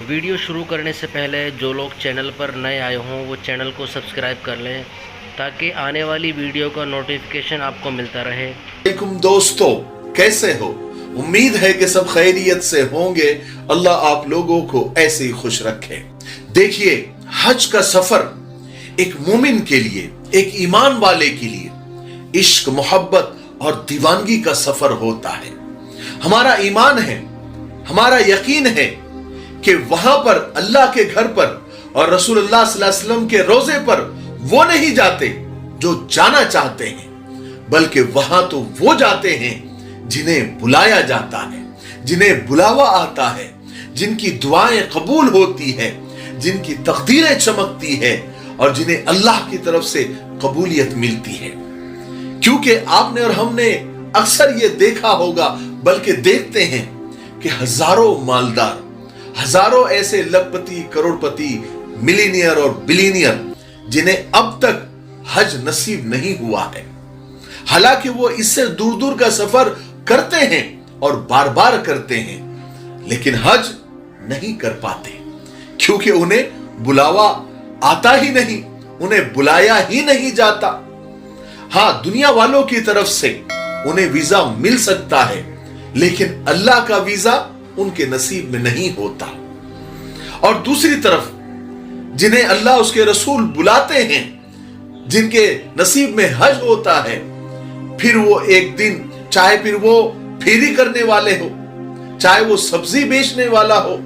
Video शुरू करने से पहले जो लोग चैनल पर नए आए हों वो चैनल को सब्सक्राइब कर लें ताकि आने वाली वीडियो का नोटिफिकेशन आपको मिलता रहे। वालेकुम दोस्तों, कैसे हो? उम्मीद है कि सब खैरियत से होंगे। अल्लाह आप लोगों को ऐसे ही खुश रखे। देखिए, हज का सफर एक मोमिन के लिए, एक ईमान वाले के लिए इश्क, मोहब्बत और दीवानगी का सफर होता है। हमारा ईमान है, हमारा यकीन है कि वहां पर अल्लाह के घर पर और रसूलुल्लाह सल्लल्लाहु अलैहि वसल्लम के रोजे पर वो नहीं जाते जो जाना चाहते हैं, बल्कि वहां तो वो जाते हैं जिन्हें बुलाया जाता है, जिन्हें बुलावा आता है, जिनकी दुआएं कबूल होती है, जिनकी तकदीरें चमकती है और जिन्हें अल्लाह की तरफ से कबूलियत मिलती है। क्योंकि आपने और हमने अक्सर ये देखा होगा, बल्कि देखते हैं कि हजारों मालदार, हजारों ऐसे लखपति, करोड़पति, मिलीनियर और बिलीनियर जिन्हें अब तक हज नसीब नहीं हुआ है, हालांकि वो इससे दूर दूर का सफर करते हैं और बार बार करते हैं, लेकिन हज नहीं कर पाते क्योंकि उन्हें बुलावा आता ही नहीं, उन्हें बुलाया ही नहीं जाता। हां, दुनिया वालों की तरफ से उन्हें वीजा मिल सकता है, लेकिन अल्लाह का वीजा उनके नसीब में नहीं होता। और दूसरी तरफ जिन्हें अल्लाह उसके रसूल बुलाते हैं, जिनके नसीब में हज होता है, फिर वो एक दिन, चाहे फिर वो फेरी करने वाले हो, चाहे वो सब्जी बेचने वाला हो,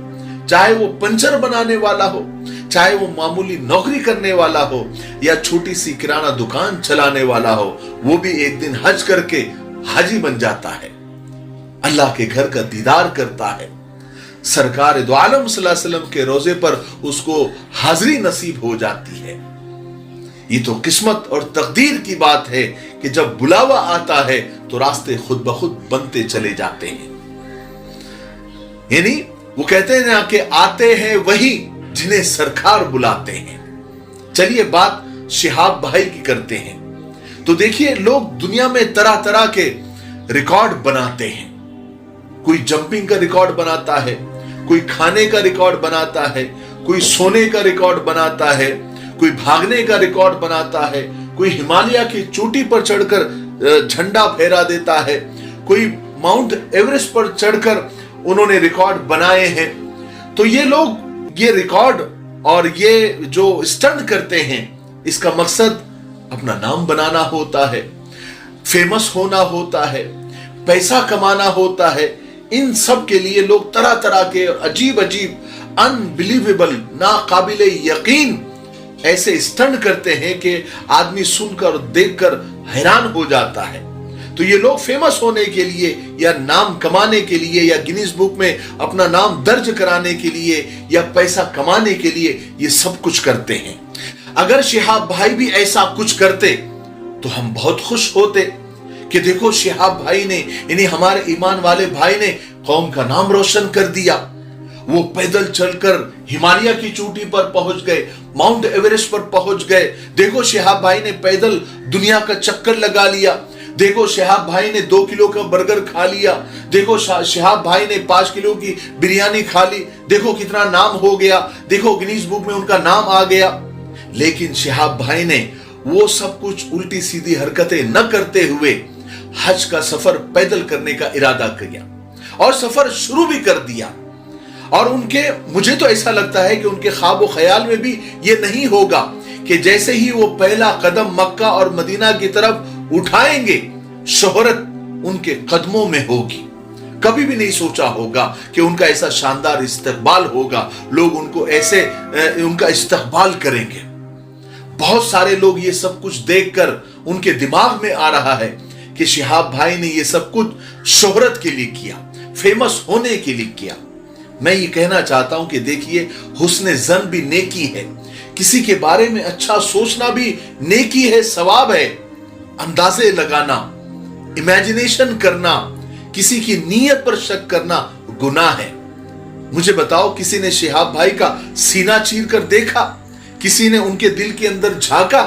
चाहे वो पंचर बनाने वाला हो, चाहे वो मामूली नौकरी करने वाला हो या छोटी सी किराना दुकान चलाने वाला हो, वो भी एक दिन हज करके हाजी बन जाता है, अल्लाह के घर का दीदार करता है, सरकार दो आलम सल्लल्लाहु अलैहि वसल्लम के रोजे पर उसको हाजिरी नसीब हो जाती है। ये तो किस्मत और तकदीर की बात है कि जब बुलावा आता है तो रास्ते खुद ब खुद बनते चले जाते हैं। यानी वो कहते हैं ना कि आते हैं वही जिन्हें सरकार बुलाते हैं। चलिए बात शिहाब भाई की करते हैं। तो देखिए, लोग दुनिया में तरह तरह के रिकॉर्ड बनाते हैं। कोई जंपिंग का रिकॉर्ड बनाता है, कोई खाने का रिकॉर्ड बनाता है, कोई सोने का रिकॉर्ड बनाता है, कोई भागने का रिकॉर्ड बनाता है, कोई हिमालय की चोटी पर चढ़कर झंडा फहरा देता है, कोई माउंट एवरेस्ट पर चढ़कर उन्होंने रिकॉर्ड बनाए हैं। तो ये लोग ये रिकॉर्ड और ये जो स्टंट करते हैं, इसका मकसद अपना नाम बनाना होता है, फेमस होना होता है, पैसा कमाना होता है। इन सब के लिए लोग तरह तरह के अजीब अजीब, अनबिलीवेबल, नाकाबिले यकीन ऐसे स्टंट करते हैं कि आदमी सुनकर और देखकर हैरान हो जाता है। तो ये लोग फेमस होने के लिए या नाम कमाने के लिए या गिनीज बुक में अपना नाम दर्ज कराने के लिए या पैसा कमाने के लिए ये सब कुछ करते हैं। अगर शिहाब भाई भी ऐसा कुछ करते तो हम बहुत खुश होते कि देखो, शिहाब भाई ने, यानी हमारे ईमान वाले भाई ने कौम का नाम रोशन कर दिया। वो पैदल चलकर हिमालय की चोटी पर पहुंच गए, माउंट एवरेस्ट पर पहुंच गए। देखो, शिहाब भाई ने पैदल दुनिया का चक्कर लगा लिया। देखो, शिहाब भाई ने 2 किलो का बर्गर खा लिया। देखो, शिहाब भाई ने 5 किलो की बिरयानी खा ली। देखो कितना नाम हो गया, देखो गिनीज बुक में उनका नाम आ गया। लेकिन शिहाब भाई ने वो सब कुछ उल्टी सीधी हरकतें न करते हुए हज का सफर पैदल करने का इरादा किया और सफर शुरू भी कर दिया। और मुझे तो ऐसा लगता है कि उनके ख्वाब ख्याल में भी ये नहीं होगा कि जैसे ही वो पहला कदम मक्का और मदीना की तरफ उठाएंगे, शोहरत उनके कदमों में होगी। कभी भी नहीं सोचा होगा कि उनका ऐसा शानदार इस्तकबाल होगा, लोग उनको ऐसे उनका इस्तकबाल करेंगे। बहुत सारे लोग ये सब कुछ देखकर उनके दिमाग में आ रहा है कि शिहाब भाई ने ये सब कुछ शोहरत के लिए किया, फेमस होने के लिए किया। मैं ये कहना चाहता हूं कि देखिए, हुस्न ज़न भी नेकी है, किसी के बारे में अच्छा सोचना भी नेकी है, सवाब है। अंदाजे लगाना, इमेजिनेशन करना, किसी की नीयत पर शक करना गुनाह है। मुझे बताओ, किसी ने शिहाब भाई का सीना चीर कर देखा? किसी ने उनके दिल के अंदर झांका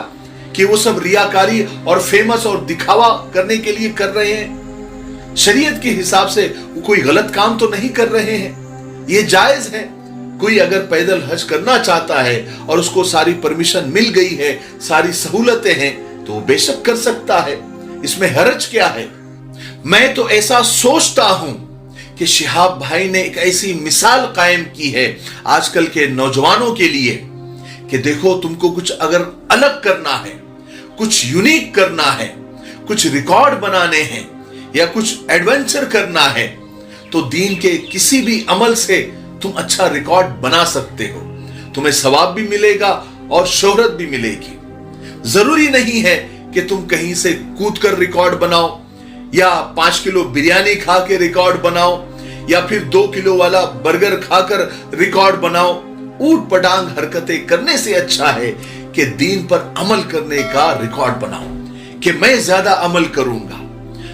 कि वो सब रियाकारी और फेमस और दिखावा करने के लिए कर रहे हैं? शरीयत के हिसाब से कोई गलत काम तो नहीं कर रहे हैं, ये जायज है। कोई अगर पैदल हज करना चाहता है और उसको सारी परमिशन मिल गई है, सारी सहूलतें हैं, तो वो बेशक कर सकता है, इसमें हर्ज क्या है। मैं तो ऐसा सोचता हूं कि शिहाब भाई ने एक ऐसी मिसाल कायम की है आजकल के नौजवानों के लिए कि देखो, तुमको कुछ अगर अलग करना है, कुछ यूनिक करना है, कुछ रिकॉर्ड बनाने हैं या कुछ एडवेंचर करना है, तो दीन के किसी भी अमल से तुम अच्छा रिकॉर्ड बना सकते हो। तुम्हें सवाब भी मिलेगा और शोहरत भी मिलेगी। जरूरी नहीं है कि तुम कहीं से कूद कर रिकॉर्ड बनाओ या 5 किलो बिरयानी खा के रिकॉर्ड बनाओ या फिर 2 किलो वाला बर्गर खाकर रिकॉर्ड बनाओ। ऊट पटांग हरकतें करने से अच्छा है कि दीन पर अमल करने का रिकॉर्ड बनाओ कि मैं ज्यादा अमल करूंगा,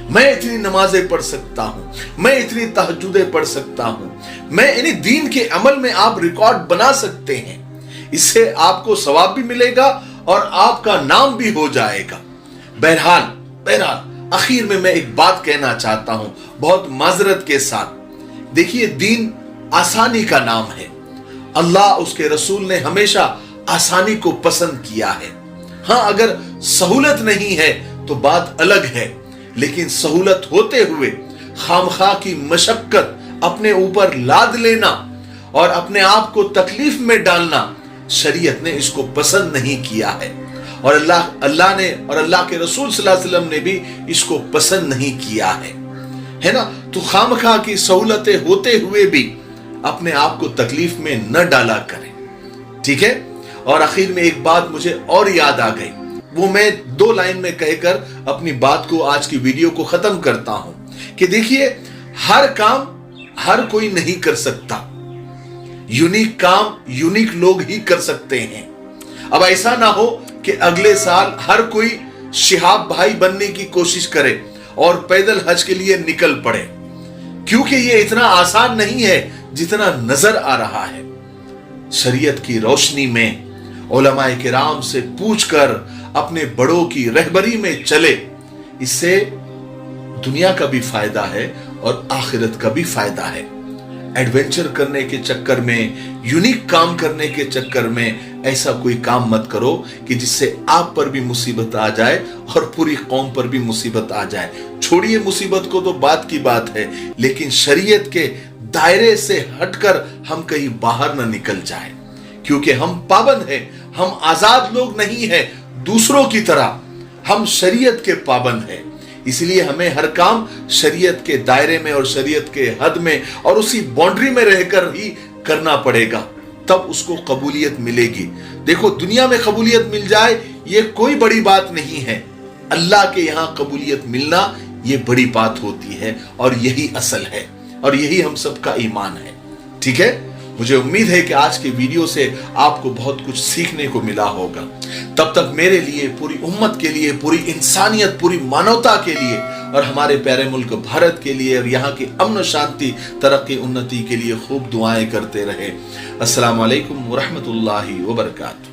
मैं इतनी नमाजें पढ़ सकता हूं, मैं इतनी तहज्जुदें पढ़ सकता हूं, मैं यानी दीन के अमल में आप रिकॉर्ड बना सकते हैं। इससे आपको सवाब भी मिलेगा और आपका नाम भी हो जाएगा। बहरहाल आखिर में मैं एक बात कहना चाहता हूं बहुत माजरत के साथ। देखिए, दीन आसानी का नाम है। अल्लाह उसके रसूल ने हमेशा आसानी को पसंद किया है। हां, अगर सहूलत नहीं है तो बात अलग है, लेकिन सहूलत होते हुए खामखा की मशक्कत अपने ऊपर लाद लेना और अपने आप को तकलीफ में डालना, शरीयत ने इसको पसंद नहीं किया है और अल्लाह ने और अल्लाह के रसूल सल्लल्लाहु अलैहि वसल्लम ने भी इसको पसंद नहीं किया है ना। तो खामखा की सहूलतें होते हुए भी अपने आप को तकलीफ में न डाला करें, ठीक है। और आखिर में एक बात मुझे और याद आ गई, वो मैं 2 लाइन में कहकर अपनी बात को, आज की वीडियो को खत्म करता हूं कि देखिए, हर काम हर कोई नहीं कर सकता। यूनिक काम यूनिक लोग ही कर सकते हैं। अब ऐसा ना हो कि अगले साल हर कोई शिहाब भाई बनने की कोशिश करे और पैदल हज के लिए निकल पड़े, क्योंकि ये इतना आसान नहीं है जितना नजर आ रहा है। शरीयत की रोशनी में उलमाए किराम से पूछकर अपने बड़ों की रहबरी में चले, इससे दुनिया का भी फायदा है और आखिरत का भी फायदा है। एडवेंचर करने के चक्कर में, यूनिक काम करने के चक्कर में ऐसा कोई काम मत करो कि जिससे आप पर भी मुसीबत आ जाए और पूरी कौम पर भी मुसीबत आ जाए। छोड़िए मुसीबत को तो बात की बात है, लेकिन शरीयत के दायरे से हटकर हम कहीं बाहर न निकल जाए, क्योंकि हम पाबंद हैं। हम आजाद लोग नहीं हैं दूसरों की तरह, हम शरीयत के पाबंद हैं। इसलिए हमें हर काम शरीयत के दायरे में और शरीयत के हद में और उसी बाउंड्री में रहकर ही करना पड़ेगा, तब उसको कबूलियत मिलेगी। देखो, दुनिया में कबूलियत मिल जाए ये कोई बड़ी बात नहीं है, अल्लाह के यहां कबूलियत मिलना ये बड़ी बात होती है और यही असल है और यही हम सबका ईमान है, ठीक है। मुझे उम्मीद है कि आज के वीडियो से आपको बहुत कुछ सीखने को मिला होगा। तब तक मेरे लिए, पूरी उम्मत के लिए, पूरी इंसानियत, पूरी मानवता के लिए और हमारे प्यारे मुल्क भारत के लिए और यहाँ की अमन शांति, तरक्की, उन्नति के लिए खूब दुआएं करते रहे। अस्सलाम वालेकुम व रहमतुल्लाहि व बरकातहू।